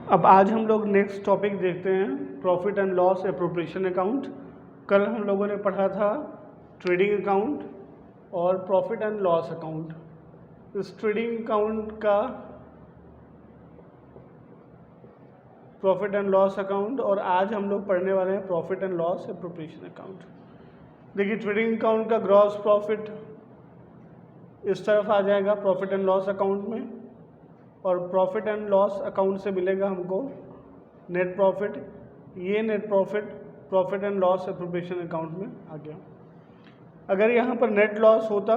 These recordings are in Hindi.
अब आज हम लोग नेक्स्ट टॉपिक देखते हैं, profit and loss appropriation account. कल हम लोगों ने पढ़ा था ट्रेडिंग अकाउंट और प्रॉफिट एंड लॉस अकाउंट। इस ट्रेडिंग अकाउंट का प्रॉफिट एंड लॉस अकाउंट, और आज हम लोग पढ़ने वाले हैं profit and loss appropriation account. देखिए, ट्रेडिंग अकाउंट का ग्रॉस प्रॉफिट इस तरफ आ जाएगा प्रॉफिट एंड लॉस अकाउंट में, और प्रॉफिट एंड लॉस अकाउंट से मिलेगा हमको नेट प्रॉफिट। ये net profit profit and loss appropriation account में आ गया। अगर यहाँ पर नेट लॉस होता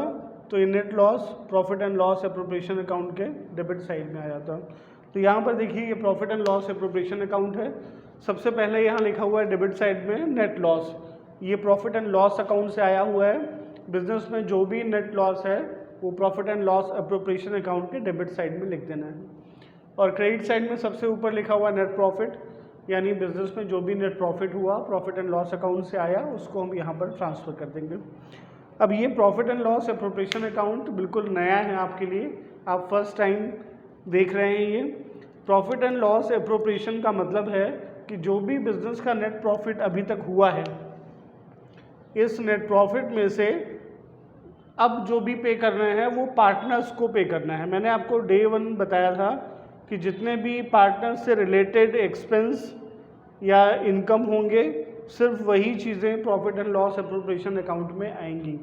तो ये net loss profit and loss appropriation account के डेबिट साइड में आ जाता। तो यहाँ पर देखिए, ये profit and loss appropriation account है। सबसे पहले यहाँ लिखा हुआ है डेबिट साइड में नेट लॉस। ये प्रॉफिट एंड लॉस अकाउंट से आया हुआ है। बिजनेस में जो भी नेट लॉस है वो profit and loss appropriation account के डेबिट साइड में लिख देना है। और क्रेडिट साइड में सबसे ऊपर लिखा हुआ नेट प्रॉफिट, यानी बिजनेस में जो भी नेट प्रॉफिट हुआ प्रॉफिट एंड लॉस अकाउंट से आया, उसको हम यहाँ पर ट्रांसफ़र कर देंगे। अब ये profit and loss appropriation account बिल्कुल नया है आपके लिए, आप फर्स्ट टाइम देख रहे हैं। ये प्रॉफिट एंड लॉस एप्रोप्रिएशन का मतलब है कि जो भी बिजनेस का नेट प्रॉफिट अभी तक हुआ है, इस नेट प्रॉफिट में से अब जो भी पे करना है वो पार्टनर्स को पे करना है। मैंने आपको डे 1 बताया था कि जितने भी पार्टनर्स से रिलेटेड एक्सपेंस या इनकम होंगे, सिर्फ वही चीज़ें profit and loss appropriation account में आएंगी।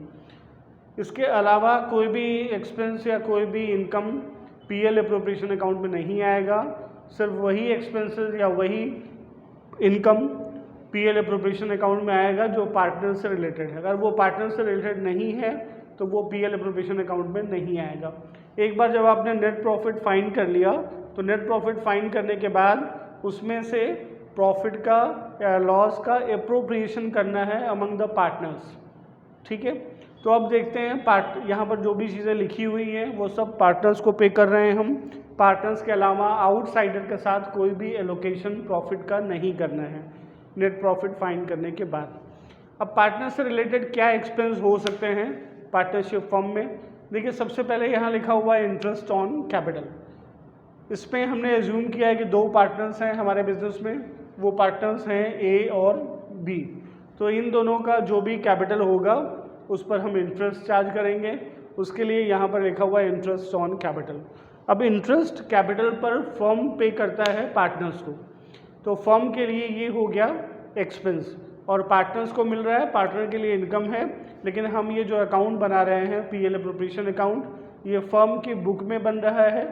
इसके अलावा कोई भी एक्सपेंस या कोई भी इनकम पीएल एप्रोप्रिएशन अकाउंट में नहीं आएगा। सिर्फ वही एक्सपेंसेस या वही इनकम पीएल एप्रोप्रिएशन अकाउंट में आएगा जो पार्टनर से रिलेटेड है। अगर वो पार्टनर से रिलेटेड नहीं है तो वो पीएल एप्रोप्रिएशन अकाउंट में नहीं आएगा। एक बार जब आपने नेट प्रॉफिट फाइंड कर लिया तो नेट प्रॉफिट फाइंड करने के बाद उसमें से प्रॉफिट का या लॉस का एप्रोप्रिएशन करना है अमंग द पार्टनर्स। ठीक है, तो अब देखते हैं यहाँ पर जो भी चीज़ें लिखी हुई हैं वो सब पार्टनर्स को पे कर रहे हैं हम। पार्टनर्स के अलावा आउटसाइडर के साथ कोई भी एलोकेशन प्रॉफिट का नहीं करना है नेट प्रॉफिट फाइंड करने के बाद। अब पार्टनर से रिलेटेड क्या एक्सपेंस हो सकते हैं पार्टनरशिप फर्म में? देखिए, सबसे पहले यहाँ लिखा हुआ है इंटरेस्ट ऑन कैपिटल। इसमें हमने एज्यूम किया है कि दो पार्टनर्स हैं हमारे बिजनेस में, वो पार्टनर्स हैं ए और बी। तो इन दोनों का जो भी कैपिटल होगा उस पर हम इंटरेस्ट चार्ज करेंगे। उसके लिए यहाँ पर लिखा हुआ है इंटरेस्ट ऑन कैपिटल। अब इंटरेस्ट कैपिटल पर फर्म पे करता है पार्टनर्स को, तो फर्म के लिए ये हो गया एक्सपेंस और पार्टनर्स को मिल रहा है, पार्टनर के लिए इनकम है। लेकिन हम ये जो अकाउंट बना रहे हैं पीएल एप्रोप्रिएशन अकाउंट, ये फर्म की बुक में बन रहा है,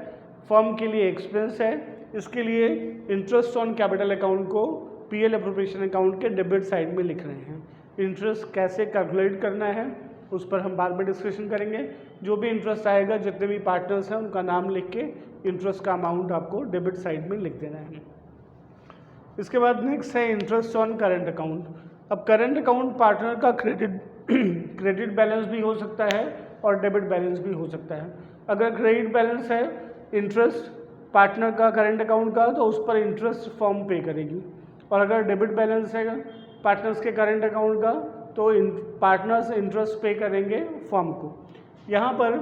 फर्म के लिए एक्सपेंस है। इसके लिए इंटरेस्ट ऑन कैपिटल अकाउंट को पीएल एप्रोप्रिएशन अकाउंट के डेबिट साइड में लिख रहे हैं। इंटरेस्ट कैसे कैलकुलेट करना है उस पर हम बाद में डिस्कशन करेंगे। जो भी इंटरेस्ट आएगा, जितने भी पार्टनर्स हैं उनका नाम लिख के इंटरेस्ट का अमाउंट आपको डेबिट साइड में लिख देना है। इसके बाद नेक्स्ट है इंटरेस्ट ऑन करंट अकाउंट। अब करंट अकाउंट पार्टनर का क्रेडिट बैलेंस भी हो सकता है और डेबिट बैलेंस भी हो सकता है। अगर क्रेडिट बैलेंस है इंटरेस्ट पार्टनर का करंट अकाउंट का, तो उस पर इंटरेस्ट फर्म पे करेगी। और अगर डेबिट बैलेंस है पार्टनर्स के करंट अकाउंट का, तो पार्टनर्स इंटरेस्ट पे करेंगे फर्म को। यहाँ पर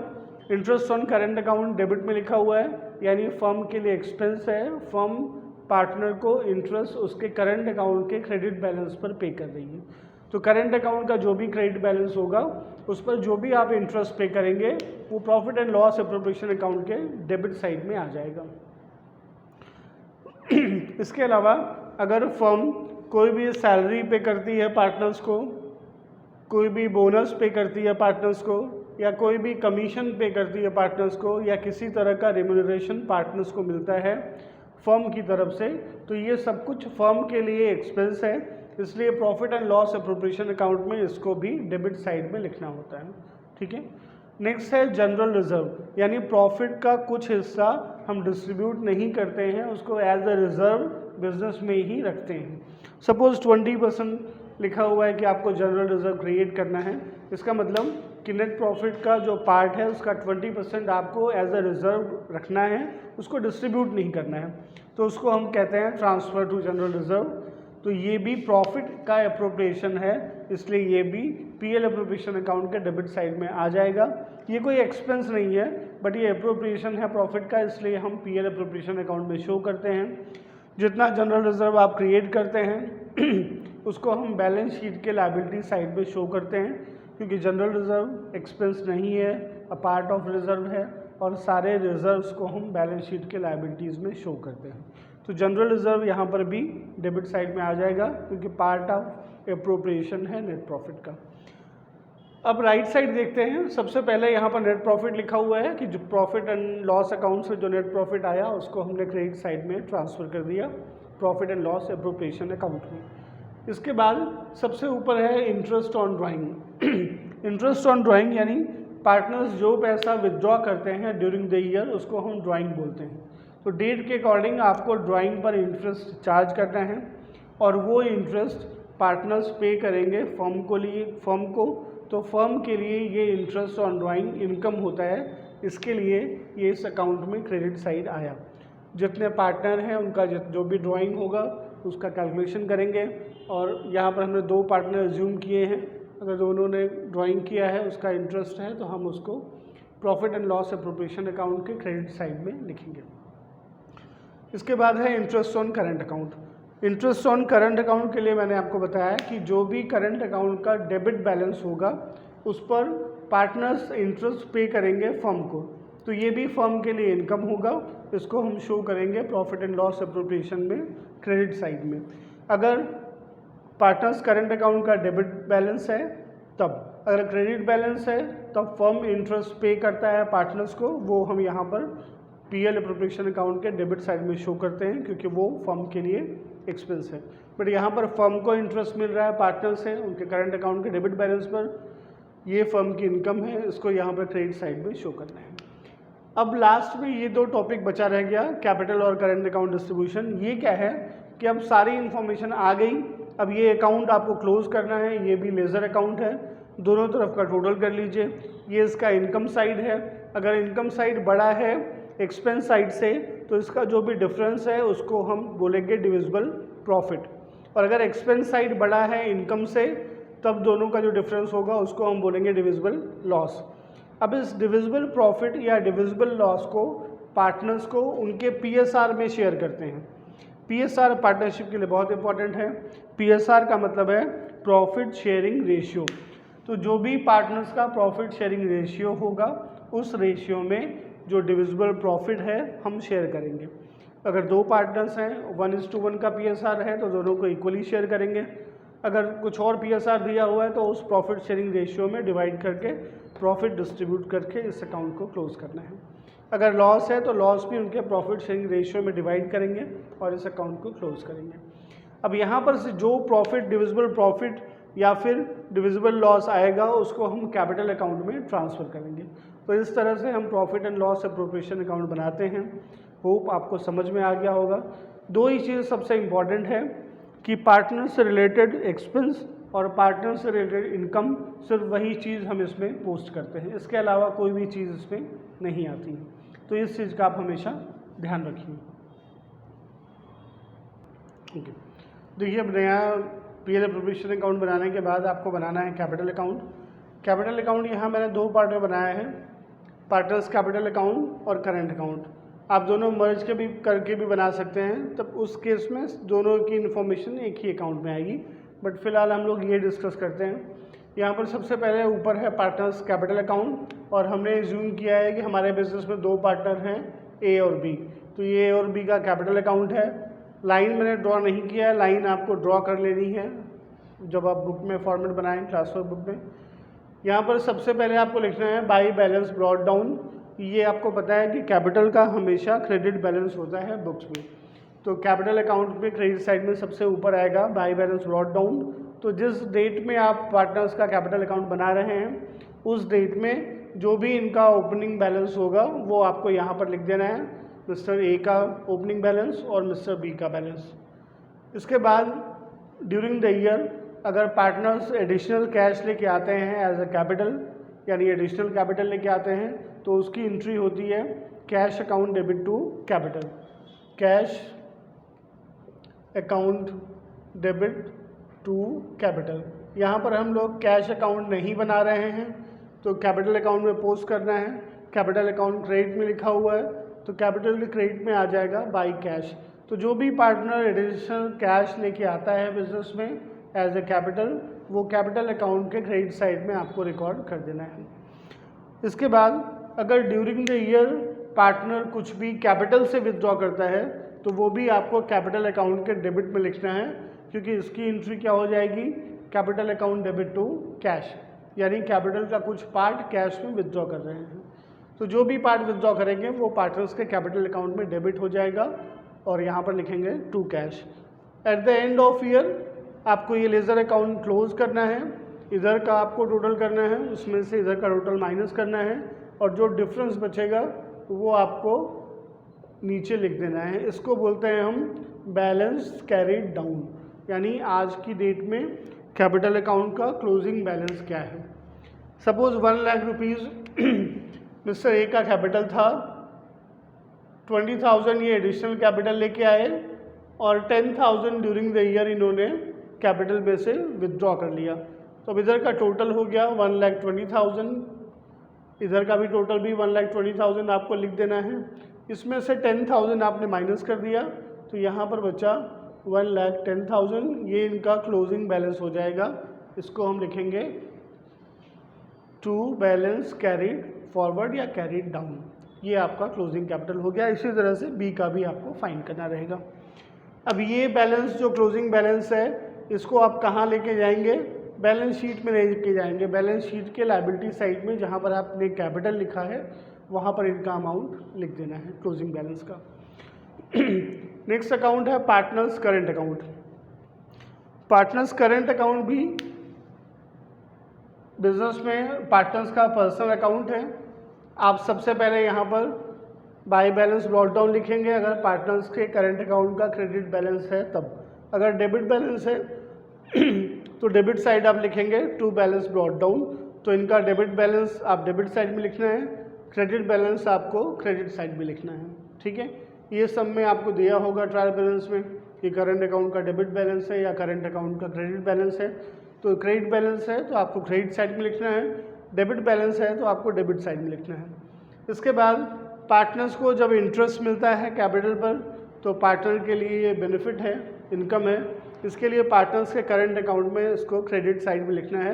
interest on current account debit में लिखा हुआ है, यानी फर्म के लिए एक्सपेंस है, फर्म पार्टनर को इंटरेस्ट उसके करंट अकाउंट के क्रेडिट बैलेंस पर पे कर रही है। तो करंट अकाउंट का जो भी क्रेडिट बैलेंस होगा उस पर जो भी आप इंटरेस्ट पे करेंगे वो profit and loss appropriation account के डेबिट साइड में आ जाएगा। इसके अलावा अगर फर्म कोई भी सैलरी पे करती है पार्टनर्स को, कोई भी बोनस पे करती है पार्टनर्स को, या कोई भी कमीशन पे करती है पार्टनर्स को, या किसी तरह का रेम्यूनरेशन पार्टनर्स को मिलता है फर्म की तरफ से, तो ये सब कुछ फर्म के लिए एक्सपेंस है। इसलिए profit and loss appropriation account में इसको भी डेबिट साइड में लिखना होता है। ठीक है, नेक्स्ट है जनरल रिजर्व, यानी प्रॉफिट का कुछ हिस्सा हम डिस्ट्रीब्यूट नहीं करते हैं, उसको एज अ रिजर्व बिजनेस में ही रखते हैं। सपोज 20% लिखा हुआ है कि आपको जनरल रिजर्व क्रिएट करना है। इसका मतलब कि नेट प्रॉफिट का जो पार्ट है उसका 20% आपको एज अ रिजर्व रखना है, उसको डिस्ट्रीब्यूट नहीं करना है। तो उसको हम कहते हैं ट्रांसफ़र टू जनरल रिजर्व। तो ये भी प्रॉफिट का एप्रोप्रिएशन है, इसलिए ये भी पीएल एप्रोप्रिएशन अकाउंट के डेबिट साइड में आ जाएगा। ये कोई एक्सपेंस नहीं है, बट ये एप्रोप्रिएशन है प्रॉफिट का, इसलिए हम पीएल एप्रोप्रिएशन अकाउंट में शो करते हैं। जितना जनरल रिजर्व आप क्रिएट करते हैं उसको हम बैलेंस शीट के लायबिलिटी साइड पे शो करते हैं, क्योंकि जनरल रिजर्व एक्सपेंस नहीं है, अ पार्ट ऑफ रिजर्व है, और सारे रिजर्व्स को हम बैलेंस शीट के लायबिलिटीज़ में शो करते हैं। तो जनरल रिजर्व यहाँ पर भी डेबिट साइड में आ जाएगा, क्योंकि पार्ट ऑफ एप्रोप्रिएशन है नेट प्रॉफिट का। अब राइट साइड देखते हैं। सबसे पहले यहाँ पर नेट प्रॉफिट लिखा हुआ है कि जो प्रॉफिट एंड लॉस अकाउंट से जो नेट प्रॉफिट आया उसको हमने क्रेडिट साइड में ट्रांसफ़र कर दिया profit and loss appropriation account में। इसके बाद सबसे ऊपर है interest on drawing. Interest on drawing यानी पार्टनर्स जो पैसा विदड्रॉ करते हैं ड्यूरिंग द ईयर उसको हम ड्राइंग बोलते हैं। तो डेट के अकॉर्डिंग आपको ड्राइंग पर इंटरेस्ट चार्ज करना है, और वो इंटरेस्ट पार्टनर्स पे करेंगे फर्म को। तो फर्म के लिए ये इंटरेस्ट ऑन ड्राइंग इनकम होता है, इसके लिए ये इस अकाउंट में क्रेडिट साइड आया। जितने पार्टनर हैं उनका जो भी ड्राइंग होगा उसका कैलकुलेशन करेंगे, और यहाँ पर हमने 2 पार्टनर एज्यूम किए हैं। अगर दोनों ने ड्राइंग किया है उसका इंटरेस्ट है तो हम उसको profit and loss appropriation account के क्रेडिट साइड में लिखेंगे। इसके बाद है interest on current account. Interest on current account के लिए मैंने आपको बताया कि जो भी करंट अकाउंट का डेबिट बैलेंस होगा उस पर पार्टनर्स इंटरेस्ट पे करेंगे फर्म को। तो ये भी फर्म के लिए इनकम होगा, इसको हम शो करेंगे प्रॉफिट एंड लॉस एप्रोप्रिएशन में क्रेडिट साइड में। अगर पार्टनर्स करंट अकाउंट का डेबिट बैलेंस है तब, अगर क्रेडिट बैलेंस है तब फर्म इंटरेस्ट पे करता है पार्टनर्स को, वो हम यहाँ पर पीएल एप्रोप्रिएशन अकाउंट के डेबिट साइड में शो करते हैं क्योंकि वो फर्म के लिए एक्सपेंस है। बट यहाँ पर फर्म को इंटरेस्ट मिल रहा है पार्टनर से उनके करंट अकाउंट के डेबिट बैलेंस पर, ये फर्म की इनकम है, इसको यहाँ पर क्रेडिट साइड में शो करना है। अब लास्ट में ये 2 टॉपिक बचा रह गया, कैपिटल और करंट अकाउंट डिस्ट्रीब्यूशन। ये क्या है कि अब सारी इन्फॉर्मेशन आ गई। अब ये अकाउंट आपको क्लोज करना है, ये भी लेजर अकाउंट है, दोनों तरफ का टोटल कर लीजिए। ये इसका इनकम साइड है, अगर इनकम साइड बड़ा है एक्सपेंस साइड से तो इसका जो भी डिफरेंस है उसको हम बोलेंगे डिविजिबल प्रॉफिट, और अगर एक्सपेंस साइड बड़ा है इनकम से तब दोनों का जो डिफरेंस होगा उसको हम बोलेंगे डिविजिबल लॉस। अब इस डिविजिबल प्रॉफिट या डिविजिबल लॉस को पार्टनर्स को उनके पीएसआर में शेयर करते हैं। पीएसआर पार्टनरशिप के लिए बहुत इंपॉर्टेंट है। पीएसआर का मतलब है प्रॉफिट शेयरिंग रेशियो। तो जो भी पार्टनर्स का प्रॉफिट शेयरिंग रेशियो होगा उस रेशियो में जो डिविजिबल प्रॉफिट है हम शेयर करेंगे। अगर 2 पार्टनर्स हैं 1:1 का पीएसआर है तो दोनों को इक्वली शेयर करेंगे। अगर कुछ और पीएसआर दिया हुआ है तो उस प्रॉफिट शेयरिंग रेशियो में डिवाइड करके प्रॉफिट डिस्ट्रीब्यूट करके इस अकाउंट को क्लोज करना है। अगर लॉस है तो लॉस भी उनके प्रॉफिट शेयरिंग रेशियो में डिवाइड करेंगे और इस अकाउंट को क्लोज करेंगे। अब यहाँ पर से जो प्रॉफिट डिविजिबल प्रॉफिट या फिर डिविजिबल लॉस आएगा उसको हम कैपिटल अकाउंट में ट्रांसफ़र करेंगे। तो इस तरह से हम profit and loss appropriation account बनाते हैं। होप आपको समझ में आ गया होगा। 2 ही चीज़ सबसे इम्पॉर्टेंट है कि पार्टनर से रिलेटेड एक्सपेंस और पार्टनर से रिलेटेड इनकम, सिर्फ वही चीज़ हम इसमें पोस्ट करते हैं, इसके अलावा कोई भी चीज़ इसमें नहीं आती। तो इस चीज़ का आप हमेशा ध्यान रखिए। ओके, देखिए अब नया पीएल एप्रोप्रिएशन अकाउंट बनाने के बाद आपको बनाना है कैपिटल अकाउंट। कैपिटल अकाउंट यहाँ मैंने 2 पार्ट में बनाया है, पार्टनर्स कैपिटल अकाउंट और करंट अकाउंट। आप दोनों मर्ज के भी करके भी बना सकते हैं, तब उस केस में दोनों की इन्फॉर्मेशन एक ही अकाउंट में आएगी। बट फिलहाल हम लोग ये डिस्कस करते हैं। यहाँ पर सबसे पहले ऊपर है पार्टनर्स कैपिटल अकाउंट, और हमने एज्यूम किया है कि हमारे बिजनेस में 2 पार्टनर हैं ए और बी। तो ये ए और बी का कैपिटल अकाउंट है। लाइन मैंने ड्रॉ नहीं किया है, लाइन आपको ड्रॉ कर लेनी है जब आप बुक में फॉर्मेट बनाएं, ट्रांसफर बुक में। यहाँ पर सबसे पहले आपको लिखना है बाई बैलेंस ब्रॉट डाउन। ये आपको पता है कि कैपिटल का हमेशा क्रेडिट बैलेंस होता है बुक्स में। तो कैपिटल अकाउंट में क्रेडिट साइड में सबसे ऊपर आएगा बाई बैलेंस ब्रॉट डाउन। तो जिस डेट में आप पार्टनर्स का कैपिटल अकाउंट बना रहे हैं उस डेट में जो भी इनका ओपनिंग बैलेंस होगा वो आपको यहाँ पर लिख देना है, मिस्टर ए का ओपनिंग बैलेंस और मिस्टर बी का बैलेंस। इसके बाद ड्यूरिंग द ईयर अगर पार्टनर्स एडिशनल कैश लेके आते हैं एज अ कैपिटल, यानी एडिशनल कैपिटल लेके आते हैं, तो उसकी एंट्री होती है cash account debit to capital. Cash account debit to capital. यहाँ पर हम लोग कैश अकाउंट नहीं बना रहे हैं तो कैपिटल अकाउंट में पोस्ट करना है। कैपिटल अकाउंट क्रेडिट में लिखा हुआ है तो कैपिटल के क्रेडिट में आ जाएगा बाई कैश। तो जो भी पार्टनर एडिशनल कैश लेके आता है बिजनेस में एज ए कैपिटल, वो कैपिटल अकाउंट के क्रेडिट साइड में आपको रिकॉर्ड कर देना है। इसके बाद अगर ड्यूरिंग द ईयर पार्टनर कुछ भी कैपिटल से विथड्रॉ करता है तो वो भी आपको कैपिटल अकाउंट के डेबिट में लिखना है, क्योंकि इसकी एंट्री क्या हो जाएगी, capital account debit to cash, यानी कैपिटल का कुछ पार्ट कैश में विथड्रॉ कर रहे हैं। तो जो भी पार्ट विथड्रॉ करेंगे वो पार्टनर्स के कैपिटल अकाउंट में डेबिट हो जाएगा और यहाँ पर लिखेंगे to cash. At the end of year आपको ये लेजर अकाउंट क्लोज करना है, इधर का आपको टोटल करना है, उसमें से इधर का टोटल माइनस करना है और जो डिफरेंस बचेगा वो आपको नीचे लिख देना है। इसको बोलते हैं हम बैलेंस कैरीड डाउन, यानी आज की डेट में कैपिटल अकाउंट का क्लोजिंग बैलेंस क्या है। Suppose 1 lakh rupees mister A का कैपिटल था, 20,000 ये एडिशनल कैपिटल लेके आए और 10,000 ड्यूरिंग द ईयर इन्होंने कैपिटल में से विथड्रॉ कर लिया। तो अब इधर का टोटल हो गया 1,20,000, इधर का भी टोटल भी 1,20,000 आपको लिख देना है। इसमें से 10,000 आपने माइनस कर दिया तो यहाँ पर बचा 1,10,000, ये इनका क्लोजिंग बैलेंस हो जाएगा। इसको हम लिखेंगे टू बैलेंस कैरीड फॉरवर्ड या कैरीड डाउन, ये आपका क्लोजिंग कैपिटल हो गया। इसी तरह से बी का भी आपको फाइंड करना रहेगा। अब ये बैलेंस जो क्लोजिंग बैलेंस है इसको आप कहाँ लेके जाएंगे, बैलेंस शीट में लेके जाएंगे। बैलेंस शीट के लायबिलिटी साइड में जहाँ पर आपने कैपिटल लिखा है वहाँ पर इनका अमाउंट लिख देना है क्लोजिंग बैलेंस का। नेक्स्ट अकाउंट है partners current account. Partners current account भी बिजनेस में पार्टनर्स का पर्सनल अकाउंट है। आप सबसे पहले यहाँ पर बाय बैलेंस ब्रॉट डाउन लिखेंगे अगर पार्टनर्स के करंट अकाउंट का क्रेडिट बैलेंस है तब। अगर डेबिट बैलेंस है तो डेबिट साइड आप लिखेंगे टू बैलेंस ब्रॉट डाउन। तो इनका डेबिट बैलेंस आप डेबिट साइड में लिखना है, क्रेडिट बैलेंस आपको क्रेडिट साइड में लिखना है। ठीक है, ये सब में आपको दिया होगा ट्रायल बैलेंस में कि करंट अकाउंट का डेबिट बैलेंस है या करंट अकाउंट का क्रेडिट बैलेंस है। तो क्रेडिट बैलेंस है तो आपको क्रेडिट साइड में लिखना है, डेबिट बैलेंस है तो आपको डेबिट साइड में लिखना है। इसके बाद पार्टनर्स को जब इंटरेस्ट मिलता है कैपिटल पर तो पार्टनर के लिए ये बेनिफिट है, इनकम है। इसके लिए पार्टनर्स के करंट अकाउंट में इसको क्रेडिट साइड में लिखना है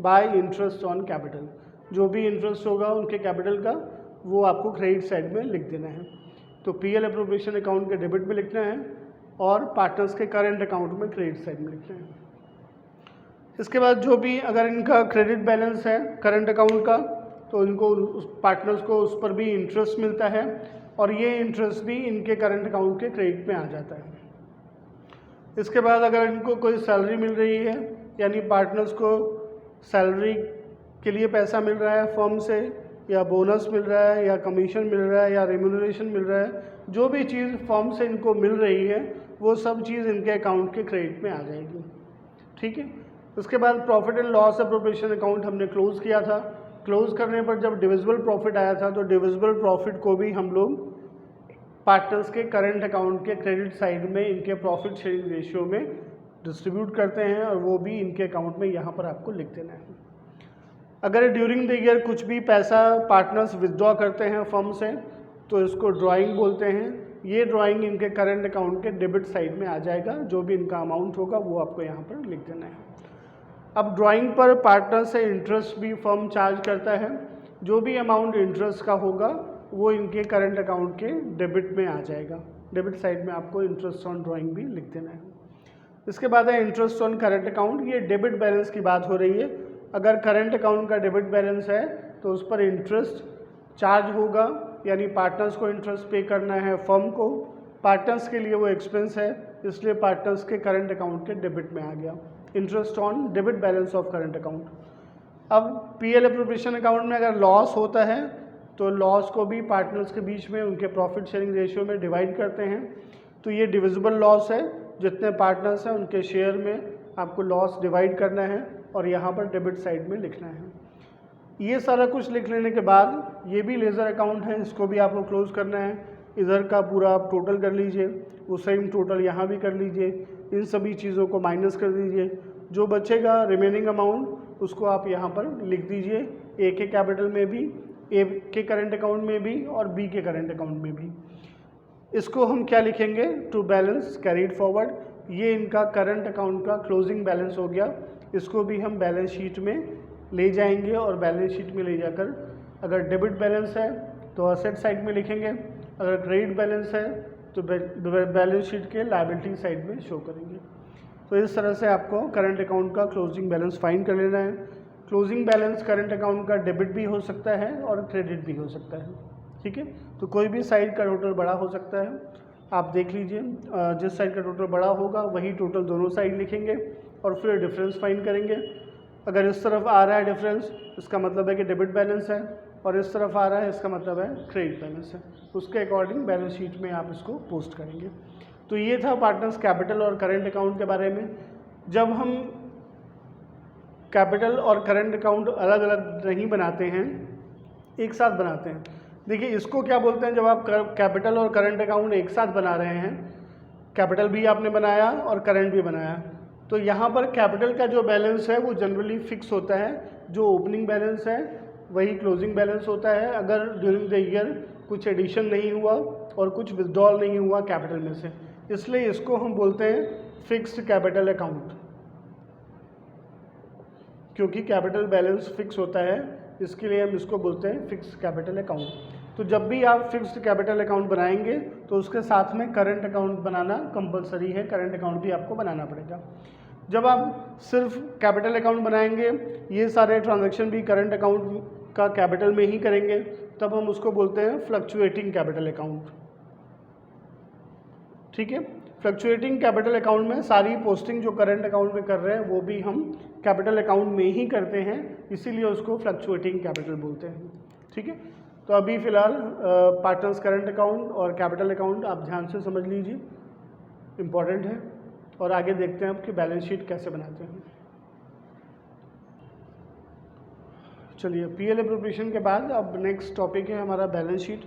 बाय इंटरेस्ट ऑन कैपिटल। जो भी इंटरेस्ट होगा उनके कैपिटल का वो आपको क्रेडिट साइड में लिख देना है। तो पीएल एप्रोप्रिएशन अकाउंट के डेबिट में लिखना है और पार्टनर्स के करंट अकाउंट में क्रेडिट साइड में लिखना है। इसके बाद जो भी अगर इनका क्रेडिट बैलेंस है करंट अकाउंट का तो इनको पार्टनर्स को उस पर भी इंटरेस्ट मिलता है और ये इंटरेस्ट भी इनके करंट अकाउंट के क्रेडिट में आ जाता है। इसके बाद अगर इनको कोई सैलरी मिल रही है यानी पार्टनर्स को सैलरी के लिए पैसा मिल रहा है फर्म से या बोनस मिल रहा है या कमीशन मिल रहा है या रेम्यूनरेशन मिल रहा है, जो भी चीज़ फर्म से इनको मिल रही है वो सब चीज़ इनके अकाउंट के क्रेडिट में आ जाएगी। ठीक है, उसके बाद profit and loss appropriation account हमने क्लोज़ किया था। क्लोज़ करने पर जब डिविजिबल प्रॉफिट आया था तो डिविजिबल प्रॉफिट को भी हम लोग पार्टनर्स के करंट अकाउंट के क्रेडिट साइड में इनके प्रॉफिट शेयरिंग रेशियो में डिस्ट्रीब्यूट करते हैं और वो भी इनके अकाउंट में यहाँ पर आपको लिख देना है। अगर ड्यूरिंग द ईयर कुछ भी पैसा पार्टनर्स विथड्रॉ करते हैं फर्म से तो इसको ड्राइंग बोलते हैं। ये ड्राइंग इनके करंट अकाउंट के डेबिट साइड में आ जाएगा, जो भी इनका अमाउंट होगा वो आपको यहाँ पर लिख देना है। अब ड्राइंग पर पार्टनर से इंटरेस्ट भी फर्म चार्ज करता है, जो भी अमाउंट इंटरेस्ट का होगा वो इनके करंट अकाउंट के डेबिट में आ जाएगा। डेबिट साइड में आपको इंटरेस्ट ऑन ड्राइंग भी लिख देना है। इसके बाद है इंटरेस्ट ऑन करंट अकाउंट। ये डेबिट बैलेंस की बात हो रही है। अगर करंट अकाउंट का डेबिट बैलेंस है तो उस पर इंटरेस्ट चार्ज होगा, यानी पार्टनर्स को इंटरेस्ट पे करना है फर्म को। पार्टनर्स के लिए वो एक्सपेंस है, इसलिए पार्टनर्स के करंट अकाउंट के डेबिट में आ गया interest on debit balance of current account. अब पीएल एप्रोप्रिएशन अकाउंट में अगर लॉस होता है तो लॉस को भी पार्टनर्स के बीच में उनके प्रॉफिट शेयरिंग रेशियो में डिवाइड करते हैं। तो ये डिविजिबल लॉस है, जितने पार्टनर्स हैं उनके शेयर में आपको लॉस डिवाइड करना है और यहाँ पर डेबिट साइड में लिखना है। ये सारा कुछ लिख लेने के बाद ये भी लेज़र अकाउंट है, इसको भी आपको क्लोज करना है। इधर का पूरा आप टोटल कर लीजिए, वो सेम टोटल यहाँ भी कर लीजिए, इन सभी चीज़ों को माइनस कर दीजिए। जो बचेगा रिमेनिंग अमाउंट उसको आप यहाँ पर लिख दीजिए, ए के कैपिटल में भी, ए के करंट अकाउंट में भी और बी के करंट अकाउंट में भी। इसको हम क्या लिखेंगे, टू बैलेंस कैरीड फॉरवर्ड। ये इनका करंट अकाउंट का क्लोजिंग बैलेंस हो गया। इसको भी हम बैलेंस शीट में ले जाएंगे और बैलेंस शीट में ले जाकर अगर डेबिट बैलेंस है तो असेट साइड में लिखेंगे, अगर क्रेडिट बैलेंस है तो बैलेंस शीट के लायबिलिटी साइड में शो करेंगे। तो इस तरह से आपको करंट अकाउंट का क्लोजिंग बैलेंस फाइंड कर लेना है। क्लोजिंग बैलेंस करंट अकाउंट का डेबिट भी हो सकता है और क्रेडिट भी हो सकता है, ठीक है। तो कोई भी साइड का टोटल बड़ा हो सकता है, आप देख लीजिए जिस साइड का टोटल बड़ा होगा वही टोटल दोनों साइड लिखेंगे और फिर डिफरेंस फाइंड करेंगे। अगर इस तरफ आ रहा है डिफरेंस, इसका मतलब है कि डेबिट बैलेंस है, और इस तरफ आ रहा है इसका मतलब है क्रेडिट बैलेंस है। उसके अकॉर्डिंग बैलेंस शीट में आप इसको पोस्ट करेंगे। तो ये था पार्टनर्स कैपिटल और करंट अकाउंट के बारे में। जब हम कैपिटल और करंट अकाउंट अलग अलग नहीं बनाते हैं, एक साथ बनाते हैं। देखिए इसको क्या बोलते हैं, जब आप कैपिटल और करंट अकाउंट एक साथ बना रहे हैं, कैपिटल भी आपने बनाया और करंट भी बनाया, तो यहाँ पर कैपिटल का जो बैलेंस है वो जनरली फिक्स होता है। जो ओपनिंग बैलेंस है वही क्लोजिंग बैलेंस होता है, अगर ड्यूरिंग द ईयर कुछ एडिशन नहीं हुआ और कुछ विथड्रॉल नहीं हुआ कैपिटल में से, इसलिए इसको हम बोलते हैं फिक्स्ड कैपिटल अकाउंट। क्योंकि कैपिटल बैलेंस फिक्स होता है इसके लिए हम इसको बोलते हैं फिक्स्ड कैपिटल अकाउंट। तो जब भी आप फिक्स्ड कैपिटल अकाउंट बनाएंगे तो उसके साथ में करंट अकाउंट बनाना कंपलसरी है, करंट अकाउंट भी आपको बनाना पड़ेगा। जब आप सिर्फ कैपिटल अकाउंट बनाएंगे, ये सारे ट्रांजैक्शन भी करंट अकाउंट का कैपिटल में ही करेंगे, तब हम उसको बोलते हैं फ्लक्चुएटिंग कैपिटल अकाउंट, ठीक है। फ्लक्चुएटिंग कैपिटल अकाउंट में सारी पोस्टिंग जो करंट अकाउंट में कर रहे हैं वो भी हम कैपिटल अकाउंट में ही करते हैं, इसीलिए उसको फ्लक्चुएटिंग कैपिटल बोलते हैं, ठीक है। तो अभी फ़िलहाल पार्टनर्स करंट अकाउंट और कैपिटल अकाउंट आप ध्यान से समझ लीजिए, इम्पॉर्टेंट है। और आगे देखते हैं आपकी बैलेंस शीट कैसे बनाते हैं। चलिए पीएल एप्रोप्रिएशन के बाद अब नेक्स्ट टॉपिक है हमारा बैलेंस शीट।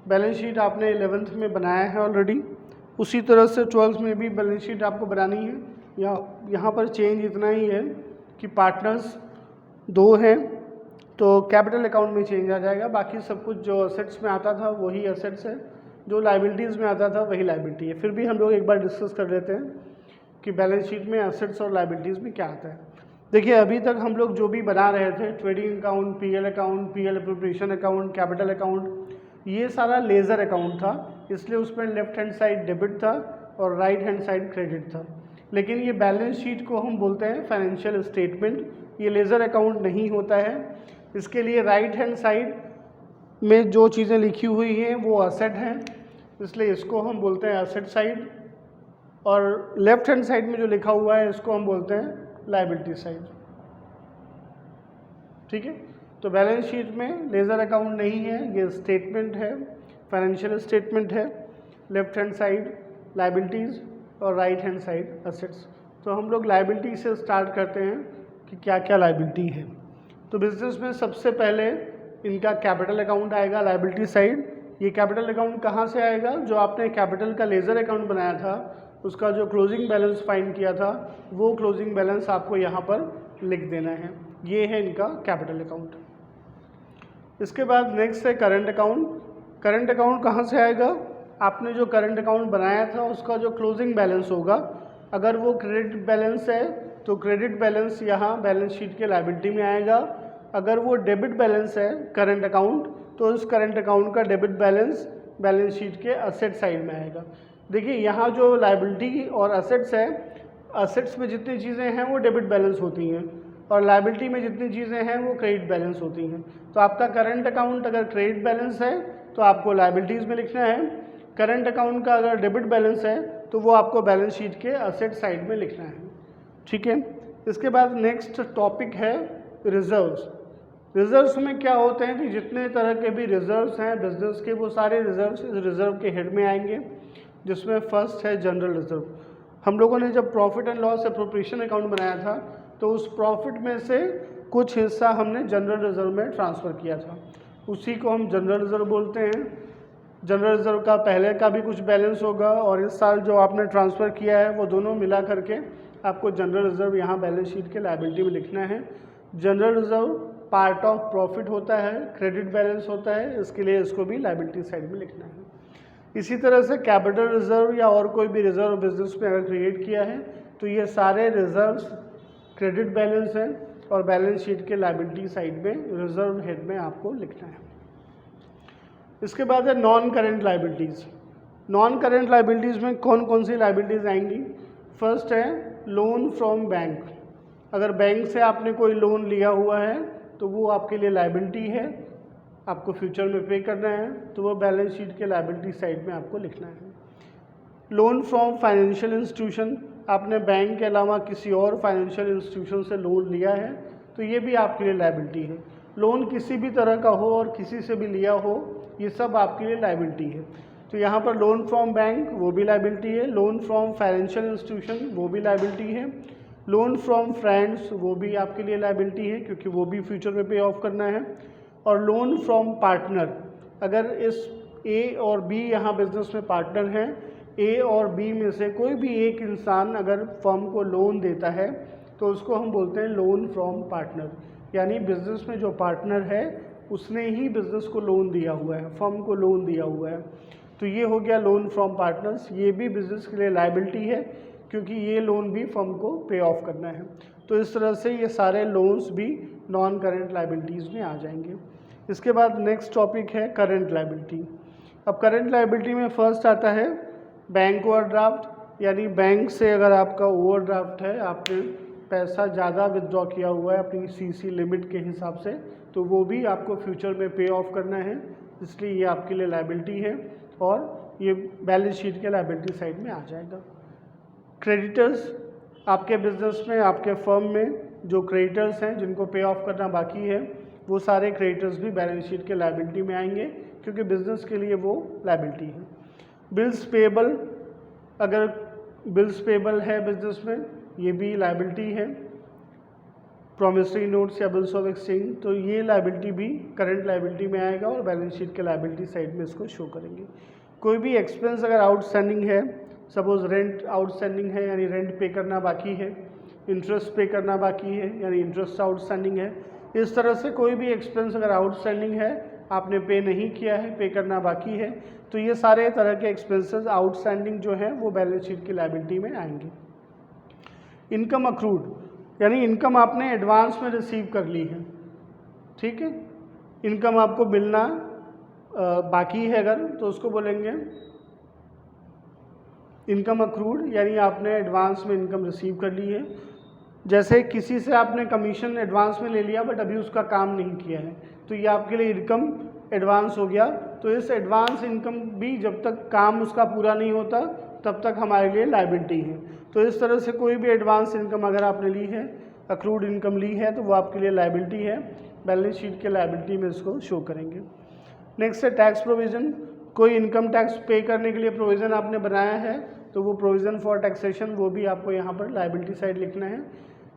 बैलेंस शीट आपने 11th में बनाया है ऑलरेडी, उसी तरह से 12th में भी बैलेंस शीट आपको बनानी है। यहाँ पर चेंज इतना ही है कि पार्टनर्स 2 हैं तो कैपिटल अकाउंट में चेंज आ जाएगा, बाकी सब कुछ जो असेट्स में आता था वही असेट्स है, जो लायबिलिटीज़ में आता था वही लायबिलिटी है। फिर भी हम लोग एक बार डिस्कस कर लेते हैं कि बैलेंस शीट में असेट्स और लायबिलिटीज़ में क्या आता है। देखिए अभी तक हम लोग जो भी बना रहे थे, trading account, PL appropriation account, capital account, ये सारा लेज़र अकाउंट था, इसलिए उसमें लेफ्ट हैंड साइड डेबिट था और राइट हैंड साइड क्रेडिट था। लेकिन ये बैलेंस शीट को हम बोलते हैं फाइनेंशियल स्टेटमेंट, ये लेज़र अकाउंट नहीं होता है। इसके लिए राइट हैंड साइड में जो चीज़ें लिखी हुई हैं वो असेट हैं, इसलिए इसको हम बोलते हैं असेट साइड, और लेफ्ट हैंड साइड में जो लिखा हुआ है इसको हम बोलते हैं लायबिलिटी साइड, ठीक है। तो बैलेंस शीट में लेज़र अकाउंट नहीं है, ये स्टेटमेंट है, फाइनेंशियल स्टेटमेंट है। लेफ्ट हैंड साइड लायबिलिटीज़ और राइट हैंड साइड असेट्स। तो हम लोग लायबिलिटी से स्टार्ट करते हैं कि क्या क्या लायबिलिटी है। तो बिजनेस में सबसे पहले इनका कैपिटल अकाउंट आएगा, लायबिलिटी साइड। ये कैपिटल अकाउंट कहाँ से आएगा, जो आपने कैपिटल का लेज़र अकाउंट बनाया था उसका जो क्लोजिंग बैलेंस फाइंड किया था वो क्लोजिंग बैलेंस आपको यहाँ पर लिख देना है। ये है इनका कैपिटल अकाउंट। इसके बाद नेक्स्ट है करंट अकाउंट। करंट अकाउंट कहाँ से आएगा, आपने जो करंट अकाउंट बनाया था उसका जो क्लोजिंग बैलेंस होगा, अगर वो क्रेडिट बैलेंस है तो क्रेडिट बैलेंस यहाँ बैलेंस शीट के लायबिलिटी में आएगा। अगर वो डेबिट बैलेंस है करंट अकाउंट तो उस करंट अकाउंट का डेबिट बैलेंस बैलेंस शीट के असेट साइड में आएगा। देखिए यहाँ जो लायबिलिटी और असेट्स है, असेट्स में जितनी चीज़ें हैं वो डेबिट बैलेंस होती हैं और लायबिलिटी में जितनी चीज़ें हैं वो क्रेडिट बैलेंस होती हैं। तो आपका करंट अकाउंट अगर क्रेडिट बैलेंस है तो आपको लायबिलिटीज़ में लिखना है, करंट अकाउंट का अगर डेबिट बैलेंस है तो वो आपको बैलेंस शीट के असेट साइड में लिखना है, ठीक है। इसके बाद नेक्स्ट टॉपिक है रिजर्व्स। रिजर्व्स में क्या होते हैं कि जितने तरह के भी रिजर्व्स हैं बिजनेस के, वो सारे रिजर्व्स इस रिजर्व के हेड में आएंगे, जिसमें फर्स्ट है जनरल रिजर्व। हम लोगों ने जब profit and loss appropriation account बनाया था तो उस प्रॉफिट में से कुछ हिस्सा हमने जनरल रिजर्व में ट्रांसफ़र किया था, उसी को हम जनरल रिजर्व बोलते हैं। जनरल रिजर्व का पहले का भी कुछ बैलेंस होगा और इस साल जो आपने ट्रांसफ़र किया है वो दोनों मिला करके आपको जनरल रिजर्व यहाँ बैलेंस शीट के लायबिलिटी में लिखना है। General reserve part of profit होता है, क्रेडिट बैलेंस होता है, इसके लिए इसको भी लायबिलिटी साइड में लिखना है। इसी तरह से कैपिटल रिजर्व या और कोई भी रिजर्व बिजनेस में अगर क्रिएट किया है तो ये सारे रिजर्व्स क्रेडिट बैलेंस हैं और बैलेंस शीट के लायबिलिटी साइड में रिजर्व हेड में आपको लिखना है। इसके बाद है non current liabilities. Non current liabilities में कौन कौन सी लायबिलिटीज़ आएंगी? फर्स्ट है लोन फ्रॉम बैंक। अगर बैंक से आपने कोई लोन लिया हुआ है तो वो आपके लिए लायबिलिटी है, आपको फ्यूचर में पे करना है, तो वो बैलेंस शीट के लायबिलिटी साइड में आपको लिखना है। लोन फ्रॉम फाइनेंशियल इंस्टीट्यूशन, आपने बैंक के अलावा किसी और फाइनेंशियल इंस्टीट्यूशन से लोन लिया है तो ये भी आपके लिए लायबिलिटी है। लोन किसी भी तरह का हो और किसी से भी लिया हो, ये सब आपके लिए लायबिलिटी है। तो यहाँ पर लोन फ्रॉम बैंक वो भी लायबिलिटी है, लोन फ्रॉम फाइनेंशियल इंस्टीट्यूशन वो भी लायबिलिटी है, लोन फ्रॉम फ्रेंड्स वो भी आपके लिए लायबिलिटी है क्योंकि वो भी फ्यूचर में पे ऑफ करना है। और लोन फ्रॉम पार्टनर, अगर इस ए और बी यहाँ बिजनेस में पार्टनर हैं, ए और बी में से कोई भी एक इंसान अगर फर्म को लोन देता है तो उसको हम बोलते हैं लोन फ्रॉम पार्टनर, यानी बिजनेस में जो पार्टनर है उसने ही बिजनेस को लोन दिया हुआ है, फर्म को लोन दिया हुआ है। तो ये हो गया लोन फ्रॉम पार्टनर्स, ये भी बिजनेस के लिए लायबिलिटी है क्योंकि ये लोन भी फर्म को पे ऑफ करना है। तो इस तरह से ये सारे लोन्स भी नॉन करेंट लायबिलिटीज़ में आ जाएंगे। इसके बाद नेक्स्ट टॉपिक है करेंट लायबिलिटी। अब करेंट लायबिलिटी में फर्स्ट आता है बैंक ओवरड्राफ्ट, यानी बैंक से अगर आपका ओवरड्राफ्ट है, आपने पैसा ज़्यादा विथड्रॉ किया हुआ है अपनी सीसी लिमिट के हिसाब से, तो वो भी आपको फ्यूचर में पे ऑफ करना है, इसलिए ये आपके लिए लायबिलिटी है और ये बैलेंस शीट के लायबिलिटी साइड में आ जाएगा। क्रेडिटर्स, आपके बिजनेस में, आपके फर्म में जो क्रेडिटर्स हैं जिनको पे ऑफ करना बाकी है, वो सारे क्रेडिटर्स भी बैलेंस शीट के लायबिलिटी में आएंगे क्योंकि बिजनेस के लिए वो लायबिलिटी है। बिल्स पेबल, अगर बिल्स पेबल है बिजनेस में, ये भी लायबिलिटी है। प्रॉमिसरी नोट्स या बिल्स ऑफ एक्सचेंज, तो ये लायबिलिटी भी करंट लायबिलिटी में आएगा और बैलेंस शीट के लायबिलिटी साइड में इसको शो करेंगे। कोई भी एक्सपेंस अगर आउटस्टैंडिंग है, सपोज रेंट आउटस्टैंडिंग है यानी रेंट पे करना बाकी है, इंटरेस्ट पे करना बाकी है यानी इंटरेस्ट आउटस्टैंडिंग है, इस तरह से कोई भी एक्सपेंस अगर आउटस्टैंडिंग है, आपने पे नहीं किया है, पे करना बाकी है, तो ये सारे तरह के एक्सपेंसेस आउटस्टैंडिंग जो हैं वो बैलेंस शीट की लायबिलिटी में आएंगे। इनकम अक्रूड, यानी इनकम आपने एडवांस में रिसीव कर ली है, ठीक है, इनकम आपको मिलना बाकी है अगर, तो उसको बोलेंगे इनकम अक्रूड, यानी आपने एडवांस में इनकम रिसीव कर ली है। जैसे किसी से आपने कमीशन एडवांस में ले लिया बट अभी उसका काम नहीं किया है, तो ये आपके लिए इनकम एडवांस हो गया। तो इस एडवांस इनकम भी जब तक काम उसका पूरा नहीं होता तब तक हमारे लिए लायबिलिटी है। तो इस तरह से कोई भी एडवांस इनकम अगर आपने ली है, अक्रूड इनकम ली है, तो वो आपके लिए लायबिलिटी है, बैलेंस शीट के लायबिलिटी में इसको शो करेंगे। नेक्स्ट है टैक्स प्रोविज़न, कोई इनकम टैक्स पे करने के लिए प्रोविज़न आपने बनाया है तो वो प्रोविज़न फॉर टैक्सेशन, वो भी आपको यहाँ पर लायबिलिटी साइड लिखना है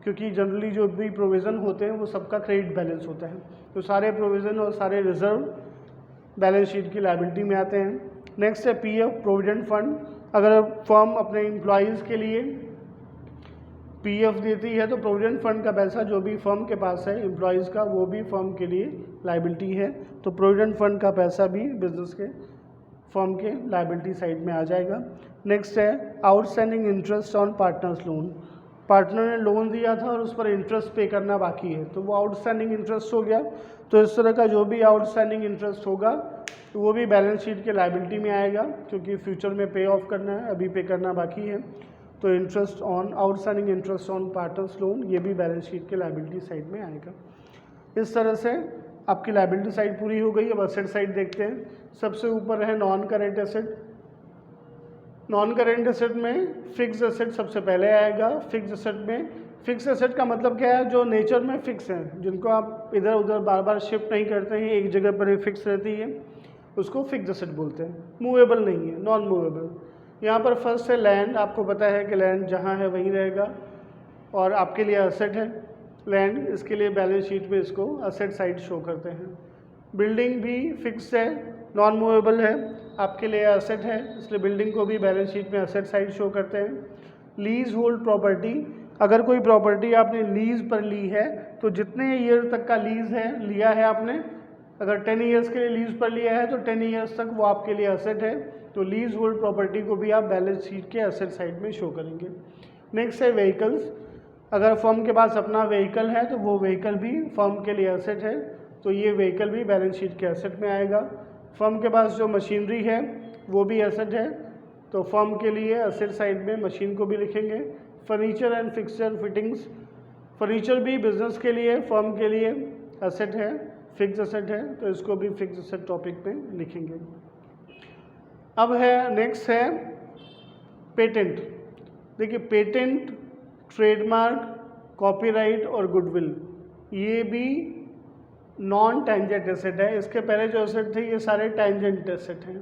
क्योंकि जनरली जो भी प्रोविज़न होते हैं वो सबका क्रेडिट बैलेंस होता है, तो सारे प्रोविज़न और सारे रिजर्व बैलेंस शीट की लायबिलिटी में आते हैं। नेक्स्ट है पीएफ प्रोविडेंट फंड, अगर फर्म अपने एम्प्लॉयज़ के लिए पीएफ देती है तो प्रोविडेंट फंड का पैसा जो भी फर्म के पास है एम्प्लॉयज़ का, वो भी फर्म के लिए लायबिलिटी है, तो प्रोविडेंट फंड का पैसा भी बिजनेस के फर्म के लायबिलिटी साइड में आ जाएगा। नेक्स्ट है outstanding interest on partners loan, partner ने लोन दिया था और उस पर इंटरेस्ट पे करना बाकी है, तो वो आउटस्टैंडिंग इंटरेस्ट हो गया। तो इस तरह का जो भी आउटस्टैंडिंग इंटरेस्ट होगा तो वो भी बैलेंस शीट के लायबिलिटी में आएगा क्योंकि फ्यूचर में पे ऑफ करना है, अभी पे करना बाकी है। तो interest on outstanding interest on partners loan, ये भी बैलेंस शीट के लायबिलिटी साइड में आएगा। इस तरह से आपकी लायबिलिटी साइड पूरी हो गई। अब असेट साइड देखते हैं। सबसे ऊपर है non current asset. Non current asset में फिक्स एसेट सबसे पहले आएगा। फिक्स एसेट में, फिक्स एसेट का मतलब क्या है, जो नेचर में फिक्स है, जिनको आप इधर उधर बार बार शिफ्ट नहीं करते हैं, एक जगह पर ही फिक्स रहती है, उसको फिक्स एसेट बोलते हैं। मूवेबल नहीं है, नॉन मूवेबल। यहाँ पर फर्स्ट है लैंड, आपको पता है कि लैंड जहाँ है वहीं रहेगा और आपके लिए एसेट है लैंड, इसके लिए बैलेंस शीट में इसको एसेट साइड शो करते हैं। बिल्डिंग भी फिक्स है, नॉन मूवेबल है, आपके लिए एसेट है, इसलिए बिल्डिंग को भी बैलेंस शीट में एसेट साइड शो करते हैं। लीज होल्ड प्रॉपर्टी, अगर कोई प्रॉपर्टी आपने लीज पर ली है तो जितने ईयर तक का लीज है लिया है आपने, अगर 10 ईयर्स के लिए लीज़ पर लिया है तो 10 ईयर्स तक वो आपके लिए एसेट है, तो लीज होल्ड प्रॉपर्टी को भी आप बैलेंस शीट के एसेट साइड में शो करेंगे। नेक्स्ट है व्हीकल्स। अगर फर्म के पास अपना व्हीकल है तो वो व्हीकल भी फर्म के लिए एसेट है, तो ये व्हीकल भी बैलेंस शीट के एसेट में आएगा। फर्म के पास जो मशीनरी है वो भी एसेट है, तो फर्म के लिए एसेट साइड में मशीन को भी लिखेंगे। Furniture and fixture fittings, furniture भी बिजनेस के लिए फर्म के लिए एसेट है, फिक्स एसेट है, तो इसको भी फिक्स एसेट टॉपिक पे लिखेंगे। अब है नेक्स्ट है पेटेंट। देखिए पेटेंट, ट्रेडमार्क, कॉपीराइट और गुडविल ये भी नॉन टेंजेंट एसेट है। इसके पहले जो एसेट थे ये सारे टेंजेंट एसेट हैं।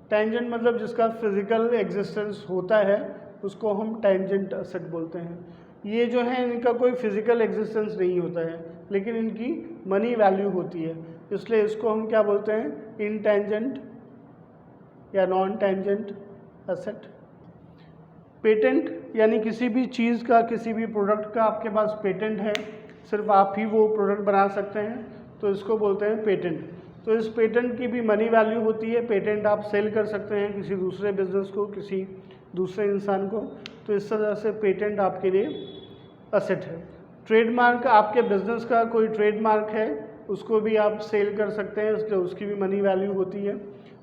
टेंजेंट मतलब जिसका फिजिकल एग्जिस्टेंस होता है उसको हम टेंजेंट एसेट बोलते हैं। ये जो है इनका कोई फिजिकल एग्जिस्टेंस नहीं होता है, लेकिन इनकी मनी वैल्यू होती है, इसलिए इसको हम क्या बोलते हैं, इनटेंजेंट या नॉन टेंजेंट एसेट। पेटेंट यानी किसी भी चीज़ का, किसी भी प्रोडक्ट का आपके पास पेटेंट है, सिर्फ आप ही वो प्रोडक्ट बना सकते हैं, तो इसको बोलते हैं पेटेंट। तो इस पेटेंट की भी मनी वैल्यू होती है। पेटेंट आप सेल कर सकते हैं किसी दूसरे बिजनेस को, किसी दूसरे इंसान को, तो इस तरह से पेटेंट आपके लिए एसेट है। ट्रेडमार्क, आपके बिजनेस का कोई ट्रेडमार्क है उसको भी आप सेल कर सकते हैं, इसलिए उसकी भी मनी वैल्यू होती है,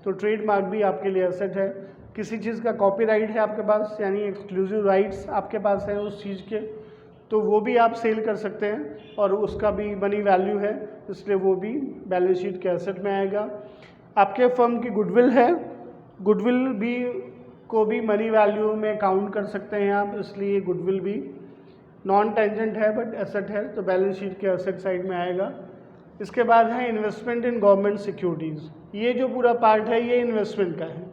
तो ट्रेडमार्क भी आपके लिए एसेट है। किसी चीज़ का कॉपीराइट है आपके पास, यानी एक्सक्लूसिव राइट्स आपके पास है उस चीज़ के, तो वो भी आप सेल कर सकते हैं और उसका भी मनी वैल्यू है, इसलिए वो भी बैलेंस शीट के एसेट में आएगा। आपके फर्म की गुडविल है, गुडविल भी को भी मनी वैल्यू में काउंट कर सकते हैं आप, इसलिए गुडविल भी नॉन टेंजेंट है बट एसेट है, तो बैलेंस शीट के एसेट साइड में आएगा। इसके बाद है इन्वेस्टमेंट इन गवर्नमेंट सिक्योरिटीज़। ये जो पूरा पार्ट है ये इन्वेस्टमेंट का है।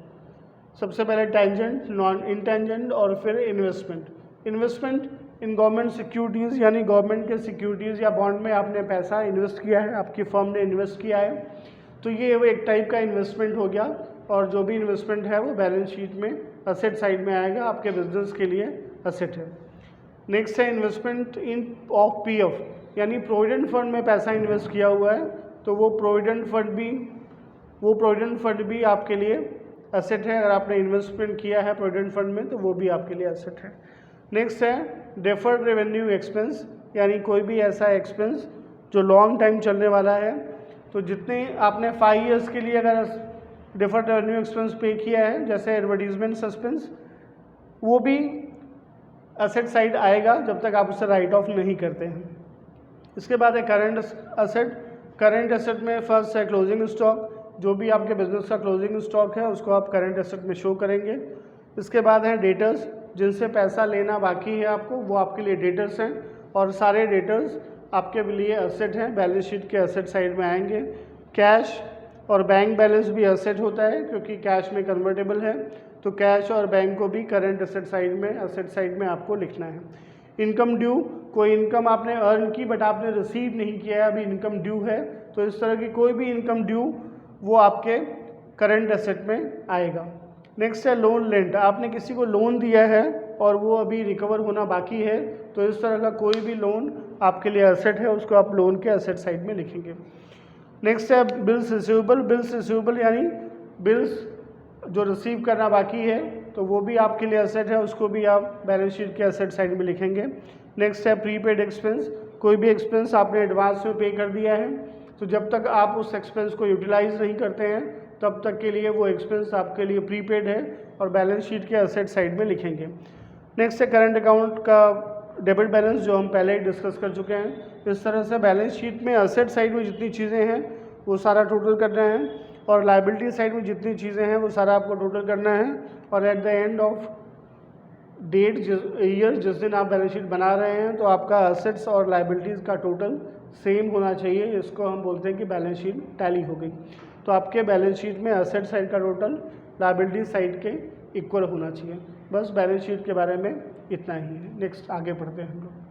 सबसे पहले टेंजेंट, नॉन इंटेंजेंट और फिर investment. Investment in government securities यानी गवर्नमेंट के सिक्योरिटीज़ या बॉन्ड में आपने पैसा इन्वेस्ट किया है, आपकी फर्म ने इन्वेस्ट किया है, तो ये वो एक टाइप का इन्वेस्टमेंट हो गया, और जो भी इन्वेस्टमेंट है वो बैलेंस शीट में एसेट साइड में आएगा, आपके बिजनेस के लिए एसेट है। नेक्स्ट है इन्वेस्टमेंट इन ऑफ पीएफ, यानी प्रोविडेंट फंड में पैसा इन्वेस्ट किया हुआ है, तो वो प्रोविडेंट फंड भी आपके लिए एसेट है। अगर आपने इन्वेस्टमेंट किया है प्रोविडेंट फंड में तो वो भी आपके लिए एसेट है। नेक्स्ट है डेफर्ड रेवेन्यू एक्सपेंस, यानी कोई भी ऐसा एक्सपेंस जो लॉन्ग टाइम चलने वाला है, तो जितने आपने 5 ईयर्स के लिए अगर डेफर्ड रेवेन्यू एक्सपेंस पे किया है, जैसे एडवर्टीजमेंट सस्पेंस, वो भी एसेट साइड आएगा जब तक आप उसे राइट ऑफ नहीं करते हैं। इसके बाद है करंट एसेट। करंट एसेट में फर्स्ट है क्लोजिंग स्टॉक, जो भी आपके बिजनेस का क्लोजिंग स्टॉक है उसको आप करंट एसेट में शो करेंगे। इसके बाद है डेटर्स, जिनसे पैसा लेना बाकी है आपको, वो आपके लिए डेटर्स हैं, और सारे डेटर्स आपके लिए एसेट हैं, बैलेंस शीट के एसेट साइड में आएंगे। कैश और बैंक बैलेंस भी एसेट होता है क्योंकि कैश में कन्वर्टेबल है, तो कैश और बैंक को भी करंट एसेट साइड में आपको लिखना है। इनकम ड्यू, कोई इनकम आपने अर्न की बट आपने रिसीव नहीं किया है, अभी इनकम ड्यू है, तो इस तरह की कोई भी इनकम ड्यू वो आपके करंट एसेट में आएगा। नेक्स्ट है लोन लेंट, आपने किसी को लोन दिया है और वो अभी रिकवर होना बाकी है, तो इस तरह का कोई भी लोन आपके लिए एसेट है, उसको आप लोन के एसेट साइड में लिखेंगे। नेक्स्ट है बिल्स रिसीवेबल। बिल्स रिसीवेबल यानी बिल्स जो रिसीव करना बाकी है, तो वो भी आपके लिए एसेट है, उसको भी आप बैलेंस शीट के एसेट साइड में लिखेंगे। नेक्स्ट है प्रीपेड एक्सपेंस, कोई भी एक्सपेंस आपने एडवांस में पे कर दिया है, तो जब तक आप उस एक्सपेंस को यूटिलाइज नहीं करते हैं तब तक के लिए वो एक्सपेंस आपके लिए प्रीपेड है और बैलेंस शीट के एसेट साइड में लिखेंगे। नेक्स्ट है करंट अकाउंट का डेबिट बैलेंस, जो हम पहले ही डिस्कस कर चुके हैं। इस तरह से बैलेंस शीट में एसेट साइड में जितनी चीज़ें हैं वो सारा टोटल करना है, और लाइबिलिटी साइड में जितनी चीज़ें हैं वो सारा आपको टोटल करना है, और at the end of date year जिस दिन आप बैलेंस शीट बना रहे हैं तो आपका एसेट्स और लाइबिलिटीज़ का टोटल सेम होना चाहिए। इसको हम बोलते हैं कि बैलेंस शीट टैली हो गई। तो आपके बैलेंस शीट में एसेट साइड का टोटल लाइबिलिटी साइड के इक्वल होना चाहिए। बस बैलेंस शीट के बारे में इतना ही है। नेक्स्ट आगे बढ़ते हैं हम लोग।